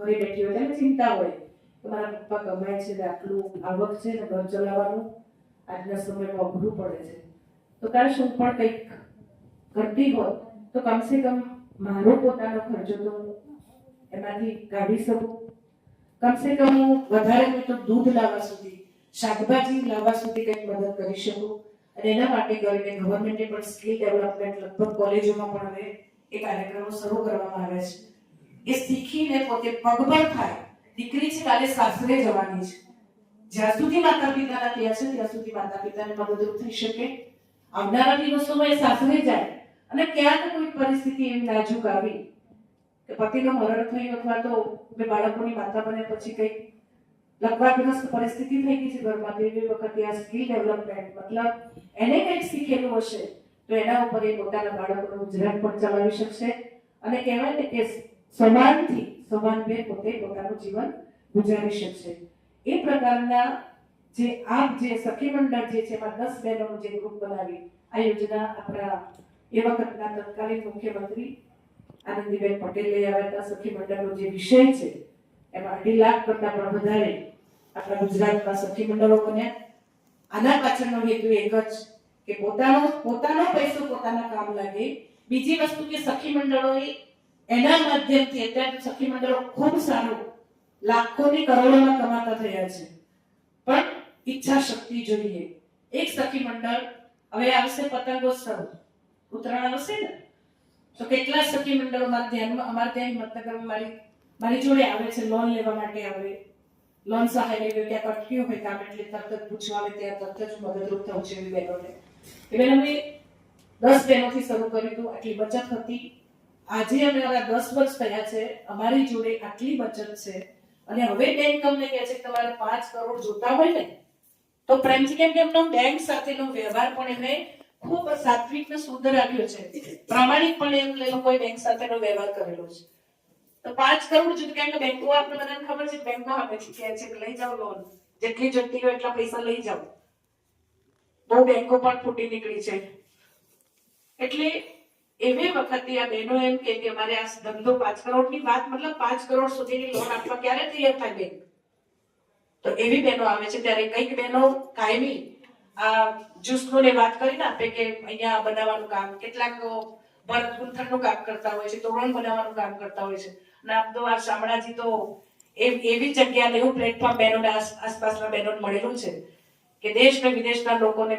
ઘરે બેઠી હોય તેને ચિંતા હોય કે મારા પપ્પા કમાય છે ને આટલું આવક છે ને ઘર ચલાવવાનું આજના સમયમાં અઘરું પડે છે, તો કાશ હું પણ કંઈક કરતી હોત તો કમસે કમ મારો પોતાનો ખર્ચો તો એમાંથી કાઢી શકું. કમસે કમ હું વધારે હોય તો દૂધ લાવવા સુધી, શાકભાજી લાવવા સુધી કંઈક મદદ કરી શકું. અને એના માટે કરીને ગવર્મેન્ટે પણ સ્કિલ ડેવલપમેન્ટ લગભગ કોલેજોમાં પણ હવે એ કાર્યક્રમો શરૂ કરવામાં આવ્યા છે. એ શીખીને પોતે પગભર થાય. દીકરી છે કાલે સાસરે જવાની છે, જ્યાં સુધી માતા પિતાના ત્યાં છે ત્યાં સુધી માતા પિતાને મદદરૂપ થઈ શકે. આવનારા દિવસોમાં એ સાસરે જાય અને ક્યાંક કોઈ પરિસ્થિતિ એવી નાજુક આવી કે પતિનું મરણ થયું અથવા તો બે બાળકોની માતા બને પછી કંઈક લકવાગ્રસ્ત પરિસ્થિતિ થઈ ગઈ છે ઘરમાં, તેવી વખતે આ સ્કિલ ડેવલપમેન્ટ મતલબ એને કંઈક શીખેલું હશે તો એના ઉપર એ પોતાના બાળકોનું ગુજરાન પણ ચલાવી શકશે. અને કહેવાય ને કે સમાનથી સમાન બે પોતે પોતાનું જીવન ગુજારી શકશે. એ પ્રકારના જે સખી મંડળ જે છે એમાં 10 બહેનોનું જે ગ્રુપ બનાવી આ યોજના આપણા એ વખતના તત્કાલીન મુખ્યમંત્રી આનંદીબેન પટેલ લઈ આવ્યા હતા. સખી મંડળનો જે વિષય છે એમાં 2.5 લાખ કરતા પણ વધારે આપણા ગુજરાતમાં સખી મંડળો બન્યા. આના પાછળનો હેતુ એક જ કે પોતાનો પૈસો પોતાના કામ લાગે. બીજી વસ્તુ કે સખી મંડળોએ એના માધ્યમથી અત્યારે સખી મંડળો ખૂબ સારું લાખોની કરોડોમાં કમાતા થયા છે, પણ ઈચ્છા શક્તિ જોઈએ. એક સખી મંડળ હવે આવશે પતંગોત્સવ, ઉત્તરાયણ આવશે ને તો કેટલા સખી મંડળો અમારા ત્યાં હિંમતનગરમાં મારી જોડે આવે છે લોન લેવા માટે. આવે લોન સહાય લેવી ત્યાં અટક્યું હોય કામ એટલે તરત જ પૂછવા આવે ત્યાં તરત જ મદદરૂપ થવું છે એવી બહેનોને. એ બેન અમે 10 બહેનોથી શરૂ કર્યું હતું, આટલી બચત હતી. આજે અમારા 10 વર્ષ થયા છે, અમારી જોડે આટલી બચત છે. અને હવે બેંક અમને કહે છે કે તમારે 5 કરોડ જોતા હોય ને તો પ્રેમજી કેમ કે એમનો બેંક સાથેનો વ્યવહાર પણ એમને ખૂબ સાત્વિક ને શુદ્ધ રાખ્યો છે. પ્રામાણિકપણે એમ લોકોએ બેંક સાથેનો વ્યવહાર કરેલો છે. તો 5 કરોડ જોઈએ કેમ કે બેંકો આપણે બધાને ખબર છે બેંકો આપેથી કહે છે કે લઈ જાઓ લોન, જેટલી જોઈતી હોય એટલા પૈસા લઈ જાઓ. બહુ બેંકો પણ ફૂટી નીકળી છે. એટલે એવી વખતે આ બહેનો એમ કે અમારે આ ધંધો 5 કરોડની વાત મતલબ 5 કરોડ સુધીની લોન આપવા ક્યારે તૈયાર થાય બેંક? તો એવી બહેનો આવે છે. ત્યારે કઈક બહેનો કાયમી આ જૂસનું ને વાત કરીને આપે કે અહીંયા બનાવવાનું કામ, કેટલાક ભરત ગુંથણનું કામ કરતા હોય છે, તોરણ બનાવવાનું કામ કરતા હોય છે. અને આમ તો આ શામળાજી તો એવી જગ્યા એવું પ્લેટફોર્મ બહેનોને આસપાસના બહેનોને મળેલું છે કે દેશ ને વિદેશના લોકોને